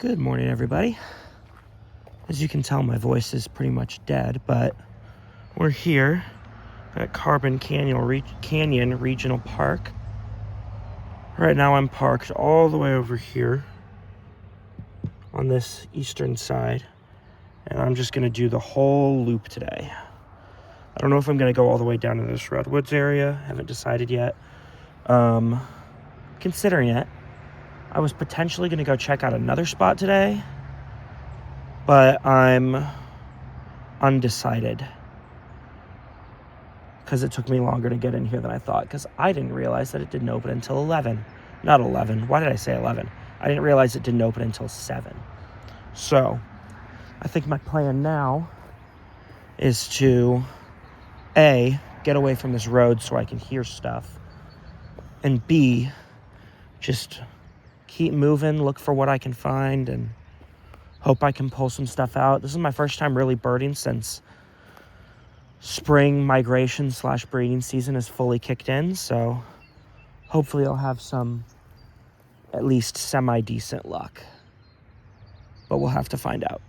Good morning, everybody. As you can tell, my voice is pretty much dead, but we're here at Carbon Canyon Regional Park. Right now I'm parked all the way over here on this eastern side, and I'm just going to do the whole loop today. I don't know if I'm going to go all the way down to this Redwoods area. Haven't decided yet. Considering it, I was potentially going to go check out another spot today, but I'm undecided because it took me longer to get in here than I thought, because I didn't realize that it didn't open until 11. Not 11. Why did I say 11? I didn't realize it didn't open until 7. So I think my plan now is to A, get away from this road so I can hear stuff, and B, just keep moving, look for what I can find, and hope I can pull some stuff out. This is my first time really birding since spring migration / breeding season is fully kicked in, so hopefully I'll have some at least semi-decent luck. But we'll have to find out.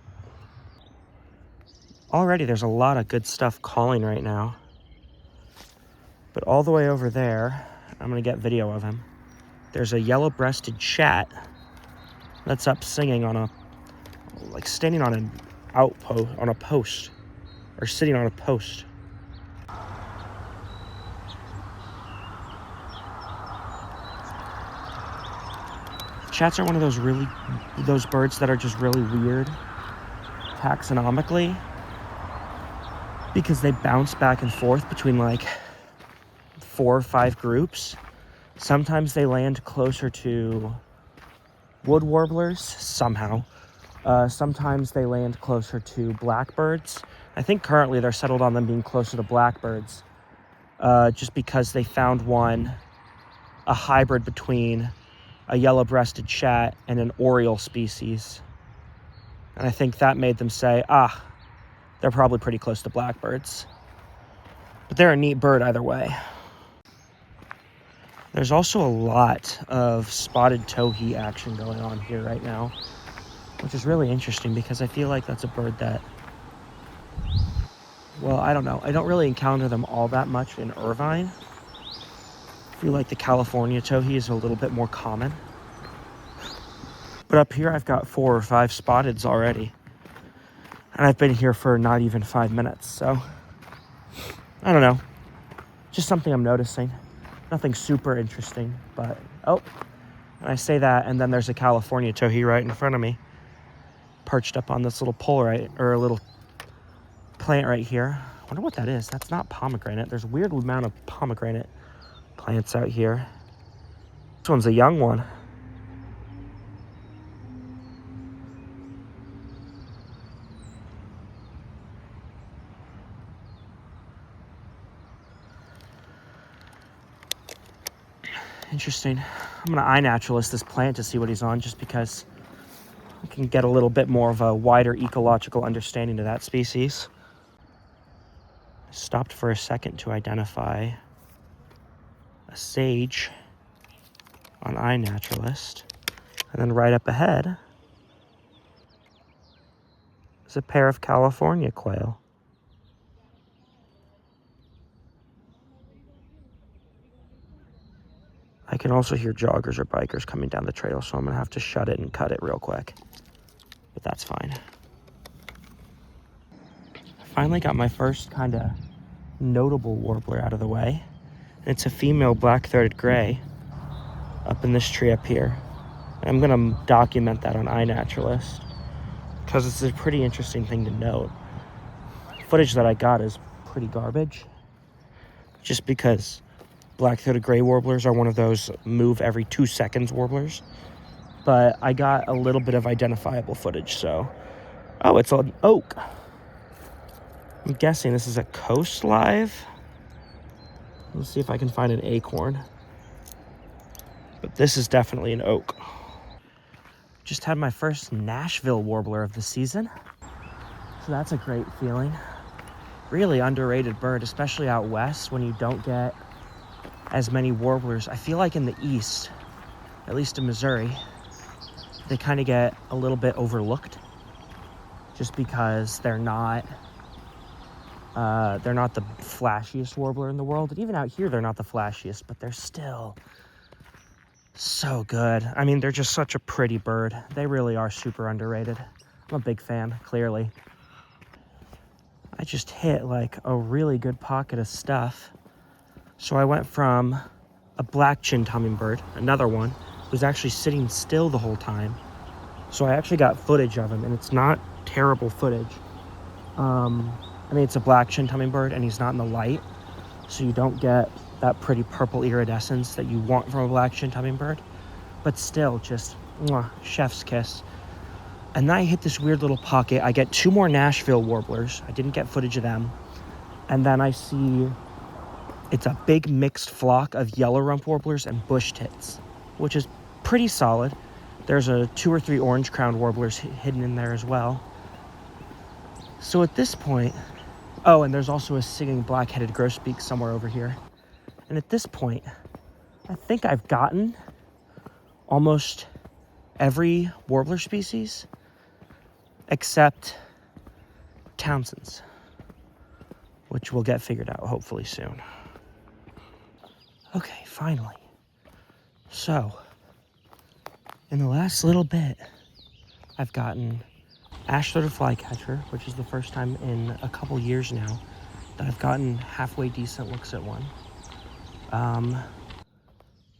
Already there's a lot of good stuff calling right now. But all the way over there, I'm going to get video of him. There's a yellow-breasted chat that's up singing on standing on an outpost, on a post, or sitting on a post. Chats are one of those birds that are just really weird taxonomically, because they bounce back and forth between like 4 or 5 groups. Sometimes they land closer to wood warblers somehow. Sometimes they land closer to blackbirds. I think currently they're settled on them being closer to blackbirds, just because they found a hybrid between a yellow-breasted chat and an oriole species. And I think that made them say, they're probably pretty close to blackbirds. But they're a neat bird either way. There's also a lot of spotted towhee action going on here right now, which is really interesting because I feel like that's a bird that, well, I don't know. I don't really encounter them all that much in Irvine. I feel like the California towhee is a little bit more common. But up here I've got 4 or 5 spotteds already. And I've been here for not even 5 minutes, so I don't know. Just something I'm noticing. Nothing super interesting, but and I say that, and then there's a California towhee right in front of me, perched up on this little pole or a little plant right here. I wonder what that is. That's not pomegranate. There's a weird amount of pomegranate plants out here. This one's a young one. Interesting. I'm going to iNaturalist this plant to see what he's on, just because I can get a little bit more of a wider ecological understanding of that species. I stopped for a second to identify a sage on iNaturalist. And then right up ahead is a pair of California quail. I can also hear joggers or bikers coming down the trail, so I'm going to have to shut it and cut it real quick. But that's fine. I finally got my first kind of notable warbler out of the way. And it's a female black-throated gray up in this tree up here. And I'm going to document that on iNaturalist because it's a pretty interesting thing to note. Footage that I got is pretty garbage, just because black-throated gray warblers are one of those move every 2 seconds warblers. But I got a little bit of identifiable footage, so... Oh, it's an oak. I'm guessing this is a Coast Live. Let's see if I can find an acorn. But this is definitely an oak. Just had my first Nashville warbler of the season, so that's a great feeling. Really underrated bird, especially out west when you don't get as many warblers. I feel like in the east, at least in Missouri, they kind of get a little bit overlooked just because they're not the flashiest warbler in the world. And even out here, they're not the flashiest, but they're still so good. I mean, they're just such a pretty bird. They really are super underrated. I'm a big fan, clearly. I just hit like a really good pocket of stuff. So I went from a black-chinned hummingbird, another one, who's actually sitting still the whole time. So I actually got footage of him, and it's not terrible footage. I mean, it's a black-chinned hummingbird, and he's not in the light, so you don't get that pretty purple iridescence that you want from a black-chinned hummingbird. But still, just mwah, chef's kiss. And then I hit this weird little pocket. I get 2 more Nashville warblers. I didn't get footage of them. And then I see it's a big mixed flock of yellow rump warblers and bush tits, which is pretty solid. There's 2 or 3 orange crowned warblers hidden in there as well. So at this point, oh, and there's also a singing black-headed grosbeak somewhere over here. And at this point, I think I've gotten almost every warbler species except Townsend's, which we'll get figured out hopefully soon. Okay, finally. So, in the last little bit, I've gotten ash-throated flycatcher, which is the first time in a couple years now that I've gotten halfway decent looks at one.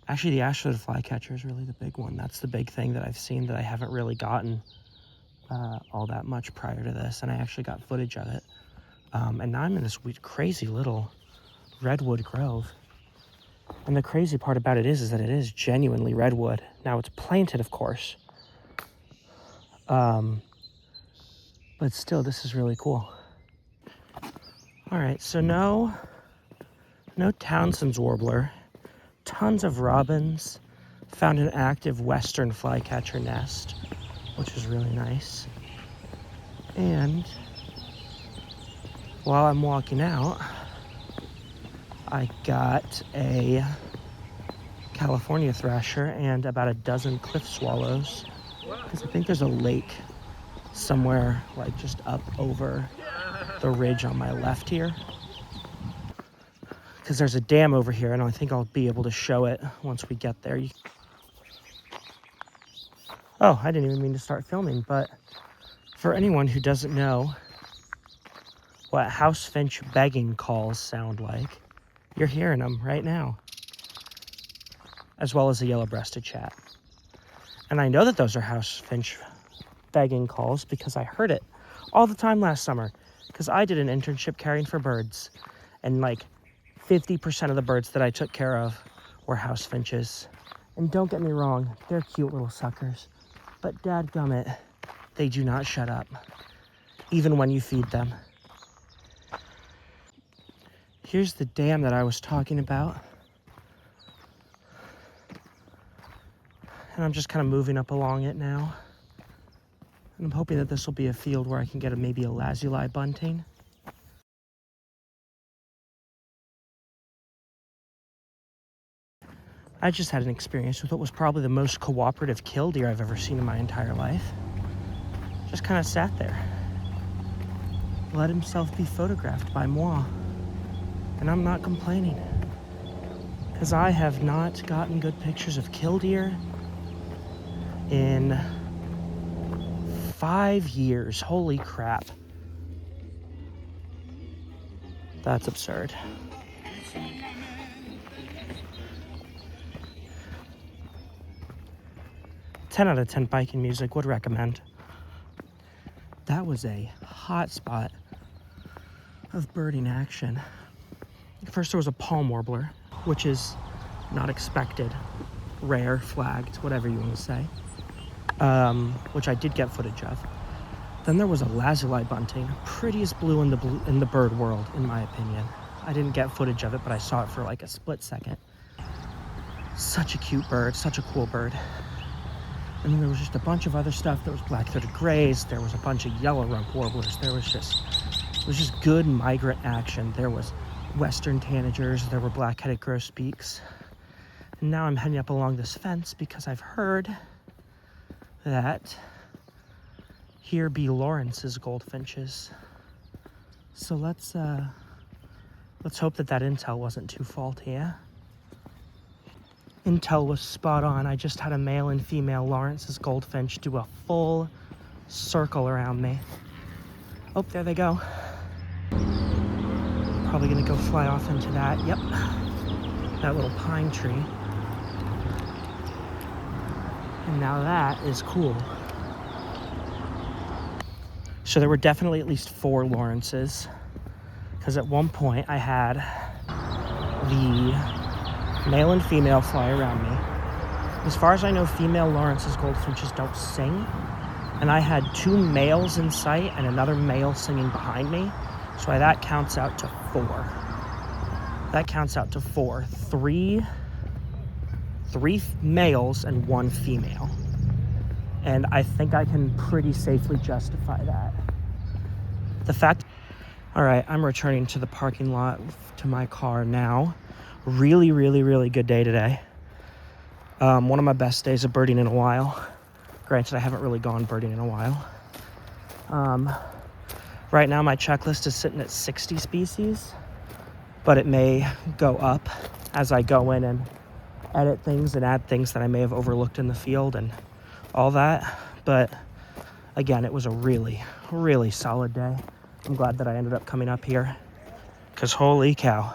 Actually, the ash-throated flycatcher is really the big one. That's the big thing that I've seen that I haven't really gotten all that much prior to this, and I actually got footage of it. And now I'm in this weird, crazy little redwood grove. And the crazy part about it is that it is genuinely redwood. Now, it's planted, of course. But still, this is really cool. All right, so no Townsend's warbler. Tons of robins. Found an active western flycatcher nest, which is really nice. And while I'm walking out, I got a California thrasher and about a dozen cliff swallows, because I think there's a lake somewhere like just up over the ridge on my left here, because there's a dam over here, and I think I'll be able to show it once we get there. Oh, I didn't even mean to start filming, but for anyone who doesn't know what house finch begging calls sound like, you're hearing them right now, as well as a yellow-breasted chat. And I know that those are house finch begging calls because I heard it all the time last summer, because I did an internship caring for birds, and like 50% of the birds that I took care of were house finches. And don't get me wrong, they're cute little suckers, but dadgummit, they do not shut up, even when you feed them. Here's the dam that I was talking about. And I'm just kind of moving up along it now. And I'm hoping that this will be a field where I can get maybe a lazuli bunting. I just had an experience with what was probably the most cooperative killdeer I've ever seen in my entire life. Just kind of sat there. Let himself be photographed by moi. And I'm not complaining, because I have not gotten good pictures of killdeer in 5 years. Holy crap. That's absurd. "10 out of 10 biking music, would recommend." That was a hot spot of birding action. First there was a palm warbler, which is not expected, rare, flagged, whatever you want to say, which I did get footage of. Then there was a lazuli bunting, prettiest blue in the bird world, in my opinion. I didn't get footage of it, but I saw it for like a split second. Such a cute bird, such a cool bird. And then there was just a bunch of other stuff. There was black-throated grays, there was a bunch of yellow rump warblers. It was just good migrant action. There was western tanagers, there were black-headed grosbeaks. And now I'm heading up along this fence because I've heard that here be Lawrence's goldfinches. So let's hope that intel wasn't too faulty, yeah? Intel was spot on. I just had a male and female Lawrence's goldfinch do a full circle around me. Oh, there they go. Probably gonna go fly off into that. Yep, that little pine tree. And now that is cool. So there were definitely at least 4 Lawrences, because at one point I had the male and female fly around me. As far as I know, female Lawrence's goldfinches don't sing, and I had 2 males in sight and another male singing behind me, so that counts out to 4. That counts out to 4. 3 males and 1 female. And I think I can pretty safely justify that. All right, I'm returning to the parking lot to my car now. Really, really, really good day today. One of my best days of birding in a while. Granted, I haven't really gone birding in a while. Right now my checklist is sitting at 60 species, but it may go up as I go in and edit things and add things that I may have overlooked in the field and all that. But again, it was a really, really solid day. I'm glad that I ended up coming up here, because holy cow.